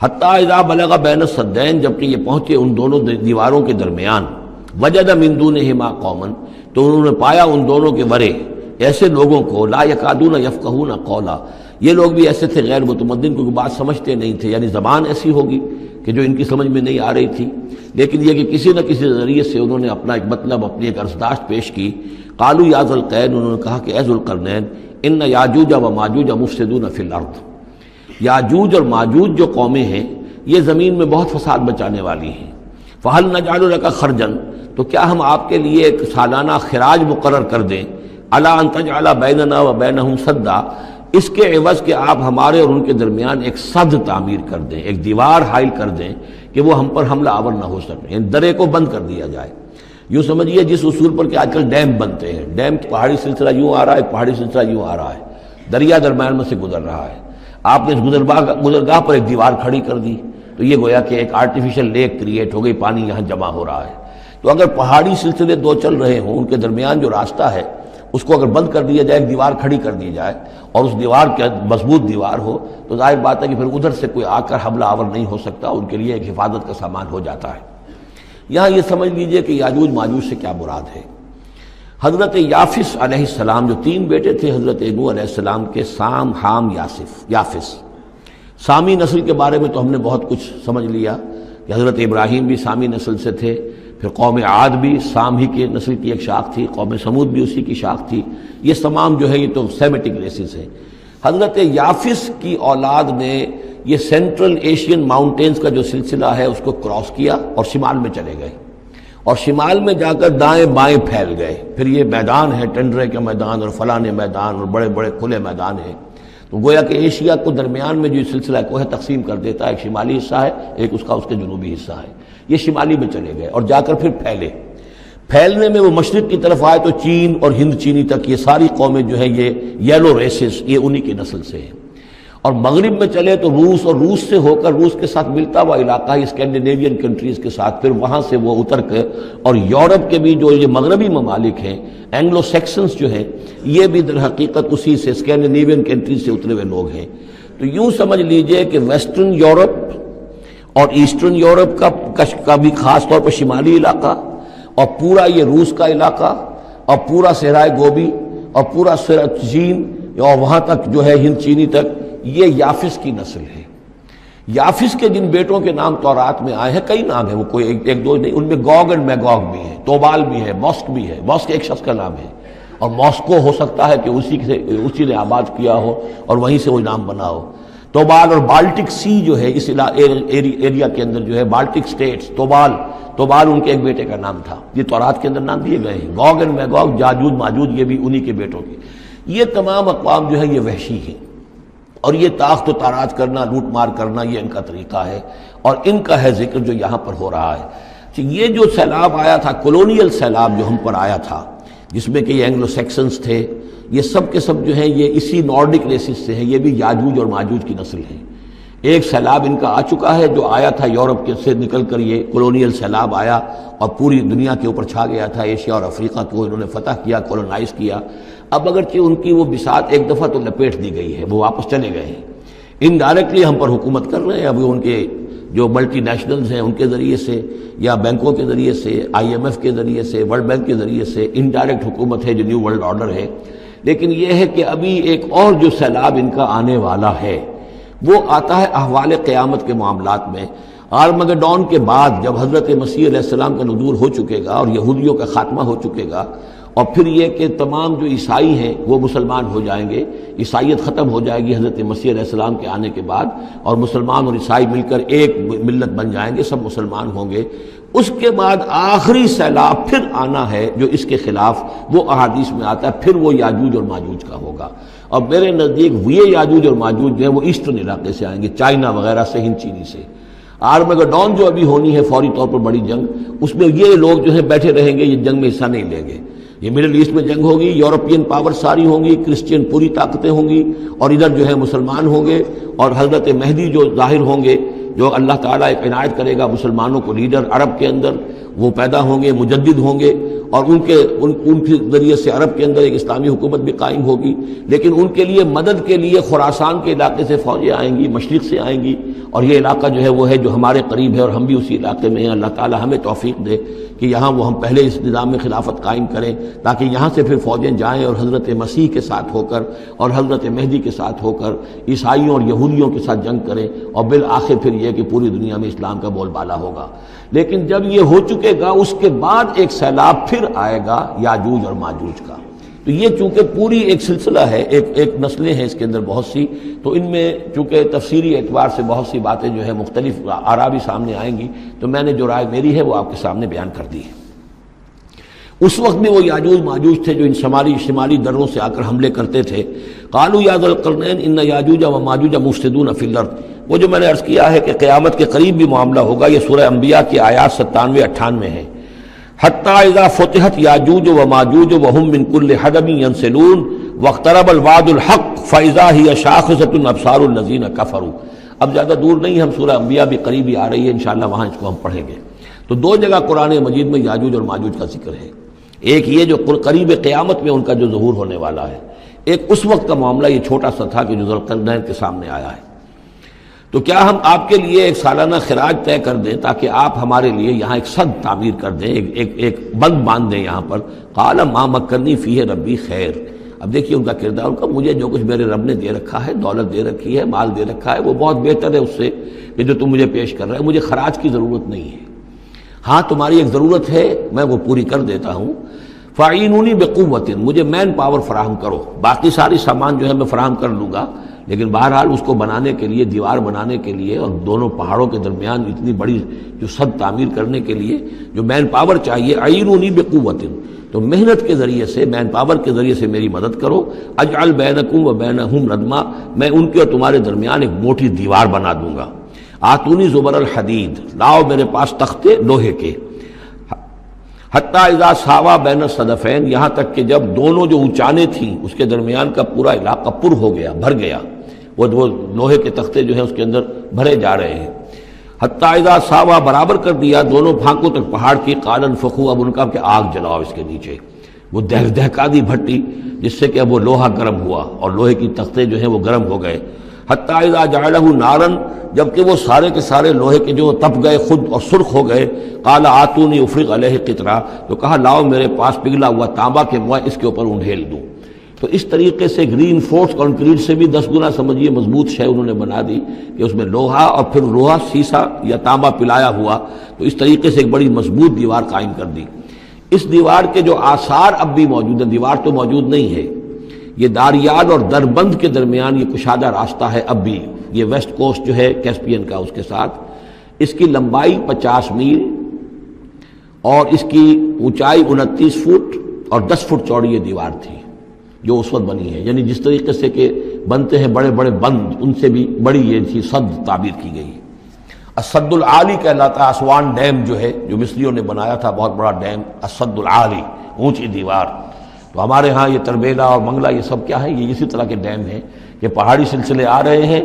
حتیٰ اذا بلغ بین السدین، جبکہ یہ پہنچے ان دونوں دیواروں کے درمیان، وجد من دونہما قوما، تو انہوں نے پایا ان دونوں کے ورے ایسے لوگوں کو، لا یکادون یفقہون قولا، یہ لوگ بھی ایسے تھے غیر متمدن، کیونکہ بات سمجھتے نہیں تھے، یعنی زبان ایسی ہوگی کہ جو ان کی سمجھ میں نہیں آ رہی تھی، لیکن یہ کہ کسی نہ کسی ذریعے سے انہوں نے اپنا ایک مطلب، اپنی ایک عرضداشت پیش کی۔ قالوا یا ذوالقرنین، انہوں نے کہا کہ اے ذوالقرنین، ان یاجوج و ماجوج مفسدون فی الارض، یاجوج اور ماجوج جو قومیں ہیں یہ زمین میں بہت فساد مچانے والی ہیں، فہل نجعل لک خرجا، تو کیا ہم آپ کے لیے ایک سالانہ خراج مقرر کر دیں، الا ان تجعل بیننا و بینہم سدا، اس کے عوض کہ آپ ہمارے اور ان کے درمیان ایک سد تعمیر کر دیں، ایک دیوار حائل کر دیں کہ وہ ہم پر حملہ آور نہ ہو سکے، یعنی درے کو بند کر دیا جائے۔ یوں سمجھیے جس اصول پر کہ آج کل ڈیم بنتے ہیں، ڈیم پہاڑی سلسلہ یوں آ رہا ہے، پہاڑی سلسلہ یوں آ رہا ہے، دریا درمیان میں سے گزر رہا ہے، آپ نے اس گزرگاہ پر ایک دیوار کھڑی کر دی تو یہ گویا کہ ایک آرٹیفیشل لیک کریٹ ہو گئی، پانی یہاں جمع ہو رہا ہے۔ تو اگر پہاڑی سلسلے دو چل رہے ہوں، ان کے درمیان جو راستہ ہے اس کو اگر بند کر دیا جائے، ایک دیوار کھڑی کر دی جائے اور اس دیوار کے مضبوط دیوار ہو، تو ظاہر بات ہے کہ پھر ادھر سے کوئی آ کر حملہ آور نہیں ہو سکتا، ان کے لیے ایک حفاظت کا سامان ہو جاتا ہے۔ یہاں یہ سمجھ لیجئے کہ یاجوج ماجوج سے کیا مراد ہے۔ حضرت یافس علیہ السلام، جو تین بیٹے تھے حضرت نوح علیہ السلام کے، سام، حام، یافس، سامی نسل کے بارے میں تو ہم نے بہت کچھ سمجھ لیا کہ حضرت ابراہیم بھی سامی نسل سے تھے، پھر قوم عاد بھی سام ہی کی نسل کی ایک شاخ تھی، قوم سمود بھی اسی کی شاخ تھی، یہ تمام جو ہے یہ تو سیمیٹک ریسز ہیں۔ حضرت یافس کی اولاد نے یہ سینٹرل ایشین ماؤنٹینز کا جو سلسلہ ہے اس کو کراس کیا اور شمال میں چلے گئے، اور شمال میں جا کر دائیں بائیں پھیل گئے، پھر یہ میدان ہے، ٹنڈرے کے میدان اور فلانے میدان اور بڑے بڑے کھلے میدان ہیں، تو گویا کہ ایشیا کو درمیان میں جو سلسلہ کوہ تقسیم کر دیتا ہے، ایک شمالی حصہ ہے، ایک اس کا اس کے جنوبی حصہ ہے، یہ شمالی میں چلے گئے اور جا کر پھر پھیلے۔ پھیلنے میں وہ مشرق کی طرف آئے تو چین اور ہند چینی تک یہ ساری قومیں جو ہیں یہ یلو ریسز، یہ انہی کی نسل سے ہیں، اور مغرب میں چلے تو روس، اور روس سے ہو کر روس کے ساتھ ملتا ہوا علاقہ ہے اسکینڈینیوین کنٹریز کے ساتھ، پھر وہاں سے وہ اتر کے، اور یورپ کے بھی جو یہ مغربی ممالک ہیں، اینگلو سیکسنز جو ہیں، یہ بھی در حقیقت اسی سے اسکینڈینیوین کنٹریز سے اترے ہوئے لوگ ہیں۔ تو یوں سمجھ لیجئے کہ ویسٹرن یورپ اور ایسٹرن یورپ کا بھی خاص طور پر شمالی علاقہ، اور پورا یہ روس کا علاقہ، اور پورا صحرائے گوبی، اور پورا چین، اور وہاں تک جو ہے ہند چینی تک، یہ یافس کی نسل ہے۔ یافس کے جن بیٹوں کے نام تورات میں آئے ہیں، کئی نام ہیں، وہ کوئی ایک دو نہیں، ان میں گوگ اینڈ میگوگ بھی ہے، توبال بھی ہے، موسک بھی ہے، موسک ایک شخص کا نام ہے، اور ماسکو ہو سکتا ہے کہ اسی نے آباد کیا ہو اور وہیں سے وہ نام بنا ہو۔ توبال اور بالٹک سی جو ہے اس ایریا کے اندر جو ہے، بالٹک سٹیٹس، توبال ان کے ایک بیٹے کا نام تھا، یہ تورات کے اندر نام دیے گئے ہیں۔ گوگ اینڈ میگوگ، یاجوج ماجوج، یہ بھی انہی کے بیٹوں کے۔ یہ تمام اقوام جو ہے یہ وحشی ہیں، اور یہ تاخت و تاراج کرنا، لوٹ مار کرنا، یہ ان کا طریقہ ہے، اور ان کا ہے ذکر جو یہاں پر ہو رہا ہے۔ یہ جو سیلاب آیا تھا، کولونیل سیلاب جو ہم پر آیا تھا، جس میں کہ یہ اینگلو سیکسنز تھے، یہ سب کے سب جو ہیں یہ اسی نارڈک ریسز سے ہیں، یہ بھی یاجوج اور ماجوج کی نسل ہیں۔ ایک سیلاب ان کا آ چکا ہے جو آیا تھا یورپ کے سے نکل کر، یہ کولونیل سیلاب آیا اور پوری دنیا کے اوپر چھا گیا تھا، ایشیا اور افریقہ کو انہوں نے فتح کیا، کولونائز کیا۔ اب اگرچہ ان کی وہ بساط ایک دفعہ تو لپیٹ دی گئی ہے، وہ واپس چلے گئے ہیں، انڈائریکٹلی ہم پر حکومت کر رہے ہیں، اب ان کے جو ملٹی نیشنلز ہیں ان کے ذریعے سے، یا بینکوں کے ذریعے سے، IMF کے ذریعے سے، ورلڈ بینک کے ذریعے سے انڈائریکٹ حکومت ہے جو نیو ورلڈ آرڈر ہے۔ لیکن یہ ہے کہ ابھی ایک اور جو سیلاب ان کا آنے والا ہے وہ آتا ہے احوال قیامت کے معاملات میں۔ آرمگڈون کے بعد جب حضرت مسیح علیہ السلام کا نزول ہو چکے گا اور یہودیوں کا خاتمہ ہو چکے گا، اور پھر یہ کہ تمام جو عیسائی ہیں وہ مسلمان ہو جائیں گے، عیسائیت ختم ہو جائے گی حضرت مسیح علیہ السلام کے آنے کے بعد، اور مسلمان اور عیسائی مل کر ایک ملت بن جائیں گے، سب مسلمان ہوں گے۔ اس کے بعد آخری سیلاب پھر آنا ہے جو اس کے خلاف، وہ احادیث میں آتا ہے، پھر وہ یاجوج اور ماجوج کا ہوگا۔ اور میرے نزدیک یہ یاجوج اور ماجوج جو ہیں وہ ایسٹرن علاقے سے آئیں گے، چائنا وغیرہ سے، ہند چینی سے۔ آرمگڈون جو ابھی ہونی ہے فوری طور پر بڑی جنگ، اس میں یہ لوگ جو ہیں بیٹھے رہیں گے، یہ جنگ میں حصہ نہیں لیں گے۔ یہ مڈل ایسٹ میں جنگ ہوگی، یورپین پاور ساری ہوں گی، کرسچین پوری طاقتیں ہوں گی، اور ادھر جو ہے مسلمان ہوں گے، اور حضرت مہدی جو ظاہر ہوں گے، جو اللہ تعالیٰ ایک عنایت کرے گا مسلمانوں کو لیڈر عرب کے اندر، وہ پیدا ہوں گے، مجدد ہوں گے، اور ان کے ذریعے سے عرب کے اندر ایک اسلامی حکومت بھی قائم ہوگی، لیکن ان کے لیے مدد کے لیے خراسان کے علاقے سے فوجیں آئیں گی، مشرق سے آئیں گی، اور یہ علاقہ جو ہے وہ ہے جو ہمارے قریب ہے اور ہم بھی اسی علاقے میں ہیں۔ اللہ تعالی ہمیں توفیق دے کہ یہاں وہ ہم پہلے اس نظام میں خلافت قائم کریں، تاکہ یہاں سے پھر فوجیں جائیں اور حضرت مسیح کے ساتھ ہو کر اور حضرت مہدی کے ساتھ ہو کر عیسائیوں اور یہودیوں کے ساتھ جنگ کریں، اور بالآخر پھر یہ کہ پوری دنیا میں اسلام کا بول بالا ہوگا۔ لیکن جب یہ ہو چکے گا اس کے بعد ایک سیلاب پھر آئے گا یاجوج اور ماجوج کا۔ تو یہ چونکہ پوری ایک سلسلہ ہے، ایک نسلیں ہیں اس کے اندر بہت سی، تو ان میں چونکہ تفسیری اعتبار سے بہت سی باتیں جو ہے مختلف آراء بھی سامنے آئیں گی، تو میں نے جو رائے میری ہے وہ آپ کے سامنے بیان کر دی ہے۔ اس وقت میں وہ یاجوج ماجوج تھے جو ان شمالی دروں سے آ کر حملے کرتے تھے۔ قالوا یا ذا القرنین ان یاجوج و ماجوج مفسدون فی الارض، وہ جو میں نے عرض کیا ہے کہ قیامت کے قریب بھی معاملہ ہوگا، یہ سورہ انبیاء کی آیات 97-98 ہے۔ حتی اذا فتحت یاجوج و ماجوج وهم من کل حدب ینسلون واقترب الوعد الحق فاذا هی شاخصۃ ابصار الذین کفروا۔ اب زیادہ دور نہیں، ہم سورہ انبیاء بھی قریب ہی آ رہی ہے، انشاءاللہ وہاں اس کو ہم پڑھیں گے۔ تو دو جگہ قرآن مجید میں یاجوج اور ماجوج کا ذکر ہے، ایک یہ جو قریب قیامت میں ان کا جو ظہور ہونے والا ہے، ایک اس وقت کا معاملہ یہ چھوٹا سا تھا کہ جو ذوالقرنین کے سامنے آیا ہے۔ تو کیا ہم آپ کے لیے ایک سالانہ خراج طے کر دیں تاکہ آپ ہمارے لیے یہاں ایک سد تعمیر کر دیں، ایک بند باندھ دیں یہاں پر؟ قال ما مکنی فیہ ربی خیر۔ اب دیکھیے ان کا کردار، ان کا مجھے جو کچھ میرے رب نے دے رکھا ہے، دولت دے رکھی ہے، مال دے رکھا ہے، وہ بہت بہتر ہے اس سے کہ جو تم مجھے پیش کر رہے ہو۔ مجھے خراج کی ضرورت نہیں ہے، ہاں تمہاری ایک ضرورت ہے میں وہ پوری کر دیتا ہوں۔ فاعینونی بقوت، مجھے مین پاور فراہم کرو، باقی ساری سامان جو ہے میں فراہم کر لوں گا، لیکن بہرحال اس کو بنانے کے لیے، دیوار بنانے کے لیے اور دونوں پہاڑوں کے درمیان اتنی بڑی جو سد تعمیر کرنے کے لیے جو مین پاور چاہیے، اعینونی بقوت، تو محنت کے ذریعے سے، مین پاور کے ذریعے سے میری مدد کرو۔ اجعل بینکم و بینہم ردما، میں ان کے اور تمہارے درمیان ایک موٹی دیوار بنا دوں گا۔ آتونی زبر الحدید، لاؤ میرے پاس تختے لوہے کے۔ حتی اذا ساوا بین الصدفین، یہاں تک کہ جب دونوں جو اونچانے تھیں اس کے درمیان کا پورا علاقہ پر ہو گیا، بھر گیا، وہ لوہے کے تختے جو ہیں اس کے اندر بھرے جا رہے ہیں۔ حتی اذا ساوا، برابر کر دیا دونوں پھانکوں تک پہاڑ کی، قال انفخوا، اب ان کا کہ آگ جلاؤ اس کے نیچے، وہ دہکا دی بھٹی جس سے کہ اب وہ لوہا گرم ہوا اور لوہے کی تختے جو ہیں وہ گرم ہو گئے۔ حتی اذا جعلہ نارا، جبکہ وہ سارے کے سارے لوہے کے جو تپ گئے خود اور سرخ ہو گئے۔ قال آتونی افرغ علیہ قطرہ، تو کہا لاؤ میرے پاس پگھلا ہوا تانبا کہ میں اس کے اوپر انڈھیل دوں۔ تو اس طریقے سے گرین فورس کنکریٹ سے بھی 10 گنا سمجھیے مضبوط شے انہوں نے بنا دی کہ اس میں لوہا اور پھر لوہا سیسا یا تانبا پلایا ہوا، تو اس طریقے سے ایک بڑی مضبوط دیوار قائم کر دی۔ اس دیوار کے جو آثار اب بھی موجود ہیں، دیوار تو موجود نہیں ہے، یہ داریال اور دربند کے درمیان یہ کشادہ راستہ ہے اب بھی، یہ ویسٹ کوسٹ جو ہے کیسپین کا، اس کے ساتھ اس کی لمبائی 50 میل اور اس کی اونچائی 29 فٹ اور 10 فٹ چوڑی یہ دیوار تھی جو اس وقت بنی ہے۔ یعنی جس طریقے سے کہ بنتے ہیں بڑے بڑے بند، ان سے بھی بڑی یہ تھی سد تعبیر کی گئی۔ السد العالی کہلاتا ہے اسوان ڈیم جو ہے، جو مصریوں نے بنایا تھا، بہت بڑا ڈیم، السد العالی، اونچی دیوار۔ تو ہمارے ہاں یہ تربیلا اور منگلا یہ سب کیا ہے، یہ اسی طرح کے ڈیم ہیں کہ پہاڑی سلسلے آ رہے ہیں،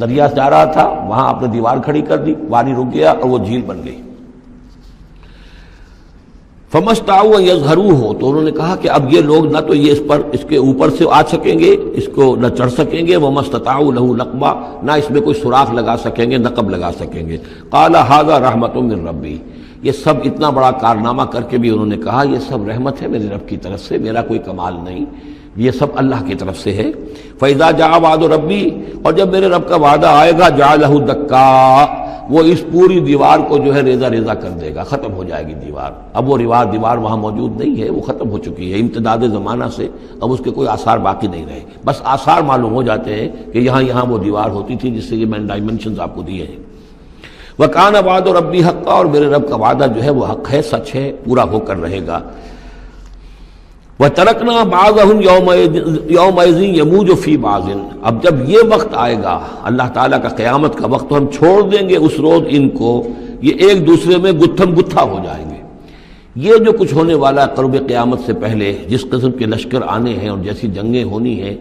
دریا جا رہا تھا، وہاں آپ نے دیوار کھڑی کر دی، پانی رک گیا اور وہ جھیل بن گئی۔ فمستطاعوا ان یظہروہ، تو انہوں نے کہا کہ اب یہ لوگ نہ تو یہ اس کے اوپر سے آ سکیں گے، اس کو نہ چڑھ سکیں گے، ومستطاعوا لہ نقبا، نہ اس میں کوئی سوراخ لگا سکیں گے، نقب لگا سکیں گے۔ قال ھذا رحمۃ من ربی، یہ سب اتنا بڑا کارنامہ کر کے بھی انہوں نے کہا یہ سب رحمت ہے میرے رب کی طرف سے، میرا کوئی کمال نہیں، یہ سب اللہ کی طرف سے ہے۔ فَإِذَا جَاءَ وَعْدُ رَبِّي، اور جب میرے رب کا وعدہ آئے گا، جَعَلَهُ دَكَّا، وہ اس پوری دیوار کو جو ہے ریزہ ریزہ کر دے گا، ختم ہو جائے گی دیوار۔ اب وہ دیوار وہاں موجود نہیں ہے، وہ ختم ہو چکی ہے امتداد زمانہ سے، اب اس کے کوئی آثار باقی نہیں رہے، بس آثار معلوم ہو جاتے ہیں کہ یہاں وہ دیوار ہوتی تھی جس سے یہ میں نے ڈائمنشنز آپ کو دیے ہیں۔ وَكَانَ وَعْدُ رَبِّي حَقًّا، اور میرے رب کا وعدہ جو ہے وہ حق ہے، سچ ہے، پورا ہو کر رہے گا۔ وَتَرَكْنَا بَعْضَهُمْ يَوْمَئِذٍ يَمُوجُ فِي بَعْضٍ، اب جب یہ وقت آئے گا اللہ تعالیٰ کا قیامت کا وقت، تو ہم چھوڑ دیں گے اس روز ان کو، یہ ایک دوسرے میں گتھم گتھا ہو جائیں گے۔ یہ جو کچھ ہونے والا ہے قرب قیامت سے پہلے، جس قسم کے لشکر آنے ہیں اور جیسی جنگیں ہونی ہیں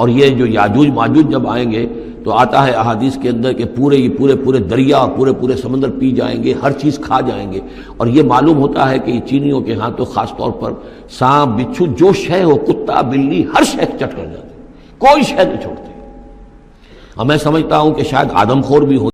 اور یہ جو یاجوج ماجوج جب آئیں گے تو آتا ہے احادیث کے اندر کہ پورے دریا اور پورے سمندر پی جائیں گے، ہر چیز کھا جائیں گے، اور یہ معلوم ہوتا ہے کہ یہ چینیوں کے ہاں تو خاص طور پر سانپ بچھو جو شے ہو، کتا بلی، ہر شے چٹ کر جاتے ہیں، کوئی شے نہیں چھوڑتے۔ اور میں سمجھتا ہوں کہ شاید آدم خور بھی ہو